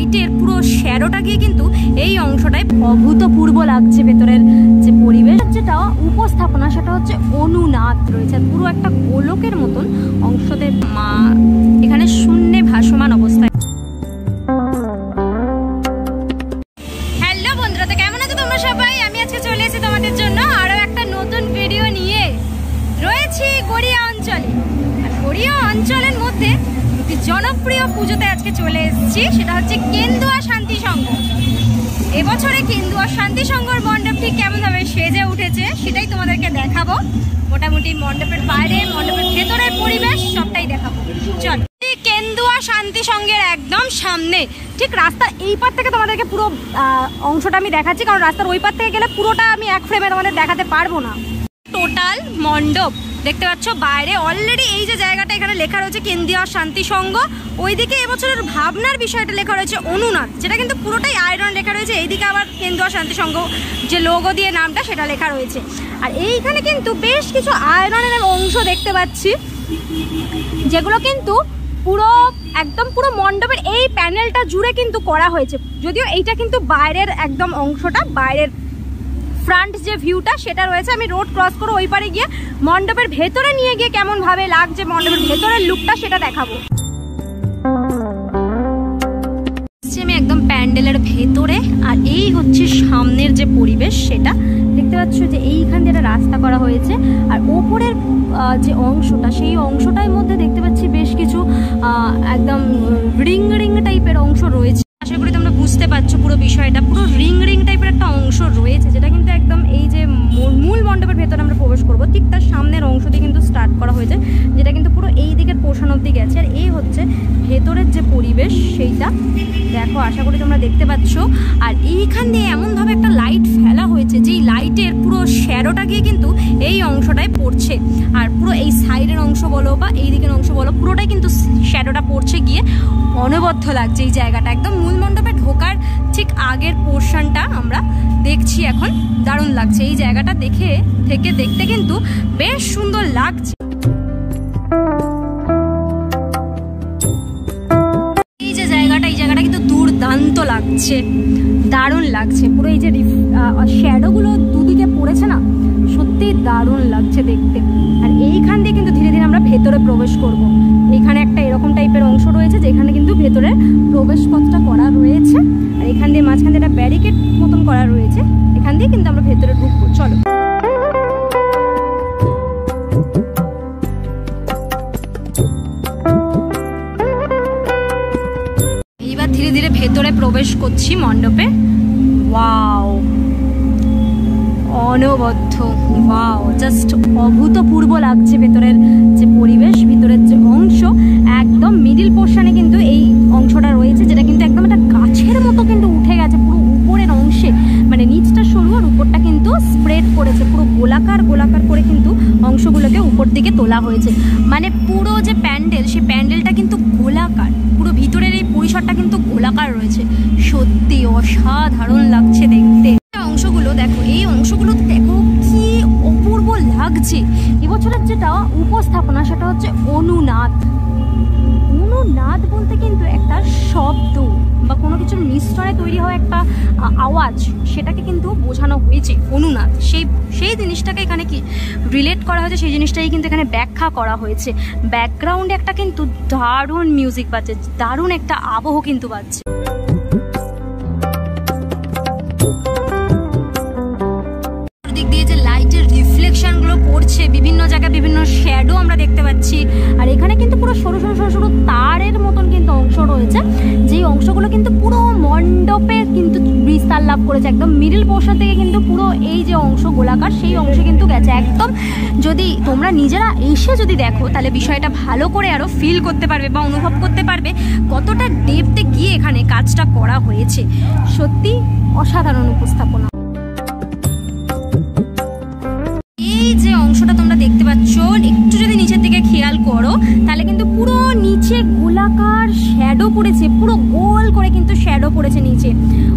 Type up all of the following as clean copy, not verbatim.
লাইটের পুরো শ্যাডোটা গিয়ে কিন্তু এই অংশটায় অভূতপূর্ব লাগছে। ভেতরের যে পরিবেশ, যেটা উপস্থাপনা সেটা হচ্ছে অনুনাদ রয়েছে, পুরো একটা গোলকের মতন অংশতে মা এখানে শূন্যে ভাসমান অবস্থায়। হ্যালো বন্ধুরা, তো কেমন আছো তোমরা সবাই? আমি আজকে চলে এসেছি তোমাদের জন্য আরো একটা নতুন ভিডিও নিয়ে। রয়েছি গড়িয়া অঞ্চলে, আর গড়িয়া অঞ্চলের মধ্যে একটি জনপ্রিয় পুজোতে আজকে চলে এসেছি, সেটা হচ্ছে কেন্দুয়া শান্তি সংঘ। এবছরে কেন্দুয়া শান্তি সংঘর মণ্ডপটি কেমনভাবে সেজে উঠেছে সেটাই তোমাদেরকে দেখাবো। মোটামুটি মণ্ডপের বাইরে, মণ্ডপের ভেতরের পরিবেশ সবটাই দেখাবো। চল, কেন্দুয়া শান্তি সংঘের একদম সামনে, ঠিক রাস্তার এই পার থেকে তোমাদেরকে পুরো অংশটা আমি দেখাচ্ছি, কারণ রাস্তার ওই পার থেকে গেলে পুরোটা আমি এক ফ্রেমে তোমাদের দেখাতে পারবো না। টোটাল মণ্ডপ দেখতে পাচ্ছ বাইরে অলরেডি এই যে জায়গাটা, এখানে লেখা রয়েছে কেন্দুয়া শান্তি সংঘ। ওইদিকে এবছরের ভাবনার বিষয়টা লেখা রয়েছে অনুনাদ, যেটা কিন্তু পুরোটাই আয়রন লেখা রয়েছে। এইদিকে আবার কেন্দুয়া শান্তি সংঘ যে লোগো দিয়ে নামটা সেটা লেখা রয়েছে। আর এইখানে কিন্তু বেশ কিছু আয়রনের অংশ দেখতে পাচ্ছি, যেগুলো কিন্তু পুরো একদম পুরো মণ্ডপের এই প্যানেলটা জুড়ে কিন্তু করা হয়েছে। যদিও এইটা কিন্তু বাইরের একদম অংশটা, বাইরের ফ্রন্ট যে ভিউটা সেটা রয়েছে। আমি রোড ক্রস করে ওই পারে গিয়ে মণ্ডপের ভেতরে নিয়ে গিয়ে কেমন ভাবে লাগছে মণ্ডপের ভেতরের লুকটা সেটা দেখাবো। আমি একদম প্যান্ডেলের ভেতরে, আর এই হচ্ছে সামনের যে পরিবেশ সেটা দেখতে পাচ্ছ, যে এইখান দিয়ে একটা রাস্তা করা হয়েছে। আর ওপরের যে অংশটা, সেই অংশটার মধ্যে দেখতে পাচ্ছি বেশ কিছু একদম রিং রিং টাইপের অংশ রয়েছে। আশা করি তোমরা বুঝতে পারছো পুরো বিষয়টা। পুরো রিং রিং টাইপের একটা অংশ রয়েছে, যেটা কিন্তু একদম এই যে মূল মণ্ডপের ভেতরে আমরা প্রবেশ করবো ঠিক তার সামনের অংশ দিয়ে কিন্তু স্টার্ট করা হয়েছে, যেটা কিন্তু পুরো এই দিকের পোর্শন অব্দি গেছে। আর এই হচ্ছে ভেতরের যে পরিবেশ সেইটা দেখো, আশা করি তোমরা দেখতে পাচ্ছ। আর এইখান দিয়ে এমনভাবে একটা লাইট ফেলা হয়েছে, যেই লাইটের পুরো শ্যাডোটা গিয়ে কিন্তু এই অংশটায় পড়ছে। আর পুরো এই সাইডের অংশ বলো বা এই দিকের অংশ বলো, পুরোটাই কিন্তু শ্যাডোটা পড়ছে গিয়ে অনবদ্য লাগছে এই জায়গাটা। একদম মূল মণ্ডপে ঢোকার ঠিক আগের পোর্শনটা আমরা দেখছি এখন, দারুণ লাগছে এই জায়গাটা দেখতে কিন্তু বেশ সুন্দর লাগছে। এই জায়গাটা কিন্তু দুর্দান্ত লাগছে, দারুণ লাগছে। পুরো এই যে শ্যাডোগুলো দুদিকে পড়েছে না, সত্যি দারুণ লাগছে দেখতে। আর এইখান দিয়ে কিন্তু ধীরে ধীরে আমরা ভেতরে প্রবেশ করব। এখানে একটা এরকম টাইপের অংশ রয়েছে, যেখানে কিন্তু ভেতরে প্রবেশ পথটা করা রয়েছে। আর এখান দিয়ে মাঝখান দিয়ে একটা ব্যারিকেড মতন করা রয়েছে, এখান দিয়ে কিন্তু আমরা ভেতরে ঢুকবো। চলো, এইবার ধীরে ধীরে ভেতরে প্রবেশ করছি মণ্ডপে। ওয়াও, অনবদ্য, ওয়াও, জাস্ট অভূতপূর্ব লাগছে ভেতরের যে পরিবেশ, ভিতরের যে অংশ। একদম মিডিল পোর্শনে কিন্তু এই অংশটা রয়েছে, যেটা কিন্তু একদম একটা গাছের মতো কিন্তু উঠে গেছে পুরো উপরের অংশে। মানে নিচটা সরু আর উপরটা কিন্তু স্প্রেড করেছে, পুরো গোলাকার করে কিন্তু অংশগুলোকে উপর দিকে তোলা হয়েছে। মানে পুরো যে প্যান্ডেল, সেই প্যান্ডেলটা কিন্তু গোলাকার, পুরো ভিতরের এই পরিসরটা কিন্তু গোলাকার রয়েছে। সত্যি অসাধারণ লাগছে দেখতে অংশগুলো। দেখো এই অংশগুলো দেখো কি অপূর্ব লাগছে। এবছরের যেটা উপস্থাপনা সেটা হচ্ছে অনুনাদ। অনুনাদ বলতে কিন্তু একটা শব্দ বা কোনো কিছুর মিশ্রণে তৈরি হওয়া একটা আওয়াজ, সেটাকে কিন্তু বোঝানো হয়েছে অনুনাদ। সেই জিনিসটাকে এখানে কি রিলেট করা হয়েছে, সেই জিনিসটাই কিন্তু এখানে ব্যাখ্যা করা হয়েছে। ব্যাকগ্রাউন্ডে একটা কিন্তু দারুণ মিউজিক বাজছে, দারুণ একটা আবহ কিন্তু বাজছে। দিক দিয়ে যে লাইটের রিফ্লেকশনগুলো পড়ছে বিভিন্ন জায়গায়, বিভিন্ন শ্যাডো আমরা দেখতে পাচ্ছি। আর এখানে কিন্তু পুরো সরু সরু তারের মতন কিন্তু অংশ রয়েছে, যেই অংশগুলো কিন্তু পুরো মণ্ডপে কিন্তু বিস্তার লাভ করেছে। একদম মিডল পোর্শন থেকে কিন্তু পুরো এই যে অংশ গোলাকার, সেই অংশে কিন্তু গেছে একদম। যদি তোমরা নিজেরা এসে যদি দেখো, তাহলে বিষয়টা ভালো করে আরো ফিল করতে পারবে বা অনুভব করতে পারবে কতটা ডেপথে গিয়ে এখানে কাজটা করা হয়েছে। সত্যি অসাধারণ উপস্থাপনা। এই যে অংশটা তোমরা দেখতে পাচ্ছ, একটু যদি নিচের দিকে খেয়াল করো তাহলে কিন্তু পুরো নিচে গোলাকার শ্যাডো পড়েছে, পুরো গোল করে কিন্তু শ্যাডো পড়েছে নিচে।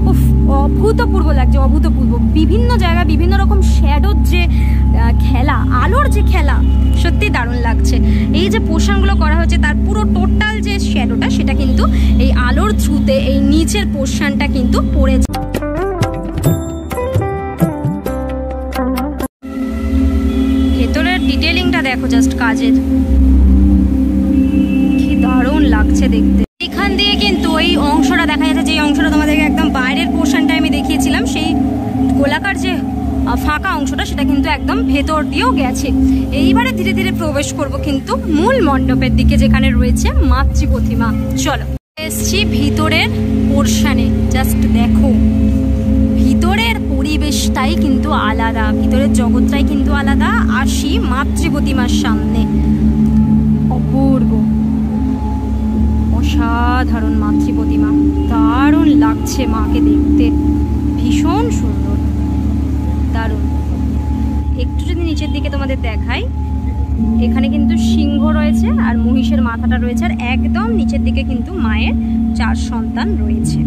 উফ, অভূতপূর্ব লাগছে, অভূতপূর্ব। বিভিন্ন জায়গায় বিভিন্ন রকম শ্যাডোর যে খেলা, আলোর যে খেলা, সত্যি দারুণ লাগছে। এই যে পোর্শনগুলো করা হয়েছে তার পুরো টোটাল যে শ্যাডোটা সেটা কিন্তু এই আলোর থ্রুতে এই নিচের পোর্শনটা কিন্তু পড়েছে। ভেতরের ডিটেলিংটা দেখো জাস্ট কাজের, কি দারুণ লাগছে দেখতে। এখান দিয়ে কিন্তু ওই অংশটা দেখা যাচ্ছে, যে অংশটা তোমাদেরকে একদম বাইরের পোর্শনটা আমি দেখিয়েছিলাম, সেই গোলাকার যে ফাঁকা অংশটা সেটা কিন্তু একদম ভেতর দিয়েও গেছে। এইবারে ধীরে ধীরে প্রবেশ করব কিন্তু মূল মণ্ডপের দিকে, যেখানে রয়েছে মাতৃ প্রতিমা। চলো, এসছি ভিতরের পোর্শনে। জাস্ট দেখো ভিতরের পরিবেশটাই কিন্তু আলাদা, ভিতরের জগৎটাই কিন্তু আলাদা। আসি মাতৃ প্রতিমার সামনে, অপূর্ব অসাধারণ মাতৃ প্রতিমা, দারুণ লাগছে মাকে দেখতে, ভীষণ সুন্দর, দারুণ। একটু যদি নিচের দিকে তোমাদের দেখাই, এখানে কিন্তু সিংহ রয়েছে আর মহিষের মাথাটা রয়েছে, আর একদম নিচের দিকে কিন্তু মায়ের 4 সন্তান রয়েছে।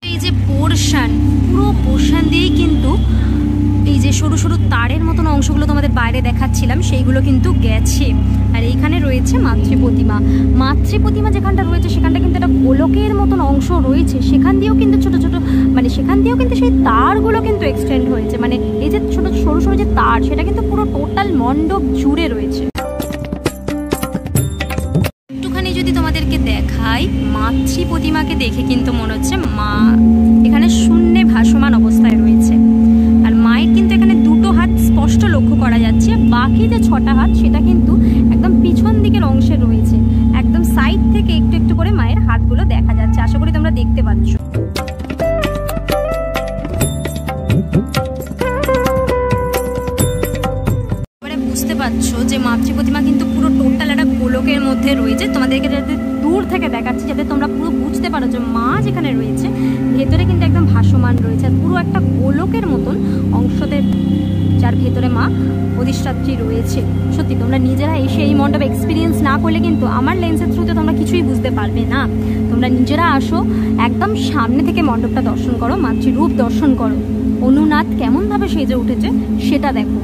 এই যে পোর্শন, পুরো পোর্শন দিয়েই কিন্তু এই যে সরু সরু তারের মতন অংশগুলো তোমাদের বাইরে দেখাচ্ছিলাম সেইগুলো কিন্তু গেছে। আর এইখানে রয়েছে মাতৃ প্রতিমা। মাতৃ প্রতিমা যেখানটা রয়েছে সেখানটা কিন্তু একটা গোলকের মতন অংশ রয়েছে, সেখান দিয়েও কিন্তু ছোট ছোট, মানে সেখান দিয়েও কিন্তু সেই তারগুলো কিন্তু এক্সটেন্ড হয়েছে, মানে এই যে ছোট সরু সরু যে তার সেটা কিন্তু পুরো টোটাল মণ্ডপ জুড়ে রয়েছে। একটুখানি যদি তোমাদেরকে দেখাই, মাতৃ প্রতিমাকে দেখে কিন্তু মনে হচ্ছে মা এখানে শূন্যে ভাসমান অবস্থায় রয়েছে। আর মায়ের কিন্তু এখানে 2টো হাত স্পষ্ট লক্ষ্য করা যাচ্ছে, বাকি যে 6টা হাত সেটা কিন্তু একদম পিছন দিকের অংশে রয়েছে। একদম সাইড থেকে একটু একটু করে মায়ের হাতগুলো দেখা যাচ্ছে, আশা করি তোমরা দেখতে পাচ্ছ। বুঝতে পারছো যে মাতৃ প্রতিমা কিন্তু পুরো টোটাল একটা গোলকের মধ্যে রয়েছে। তোমাদেরকে যাতে দূর থেকে দেখাচ্ছি যাতে তোমরা পুরো বুঝতে পারো যে মা যেখানে রয়েছে ভেতরে কিন্তু একদম ভাসমান রয়েছে, আর পুরো একটা গোলকের মতন অংশতে যার ভেতরে মা অধিষ্ঠাত্রী রয়েছে। সত্যি তোমরা নিজেরা এসে এই মণ্ডপ এক্সপিরিয়েন্স না করলে কিন্তু আমার লেন্সের থ্রুতে তোমরা কিছুই বুঝতে পারবে না। তোমরা নিজেরা আসো, একদম সামনে থেকে মণ্ডপটা দর্শন করো, মাতৃরূপ দর্শন করো, অনুনাদ কেমনভাবে সেজে উঠেছে সেটা দেখো।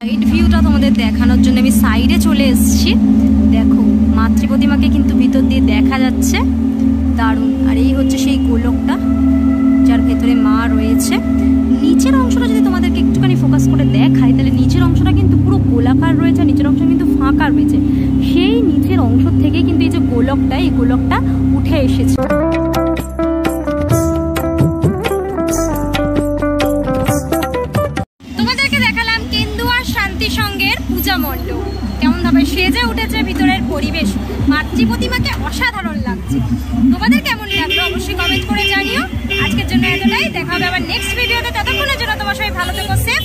সাইড ভিউটা তোমাদের দেখানোর জন্য আমি সাইডে চলে এসেছি। দেখো মাতৃ প্রতিমাকে কিন্তু ভিতর দিয়ে দেখা যাচ্ছে, দারুণ। আর এই হচ্ছে সেই গোলকটা যার ভেতরে মা রয়েছে। নিচের অংশটা যদি তোমাদেরকে একটুখানি ফোকাস করে দেখাই, তাহলে নিচের অংশটা কিন্তু পুরো গোলাকার রয়েছে, নিচের অংশ কিন্তু ফাঁকা রয়েছে। সেই নিচের অংশ থেকে কিন্তু এই যে গোলকটা, এই গোলকটা উঠে এসেছে। তোমাদেরকে দেখালাম কেন্দুয়া শান্তি সংঘের পূজা মণ্ডপ, কেমন ভাবে সেজে উঠেছে ভিতরের পরিবেশ। মাতৃ প্রতিমাকে অসাধারণ লাগছে। তোমাদের কেমন লাগলো অবশ্যই কমেন্ট করে জানিও। আজকের জন্য এতটাই, দেখা হবে আবার নেক্সট ভিডিওতে। ততক্ষণের জন্য তোমার সবাই ভালো থেকো, সেফ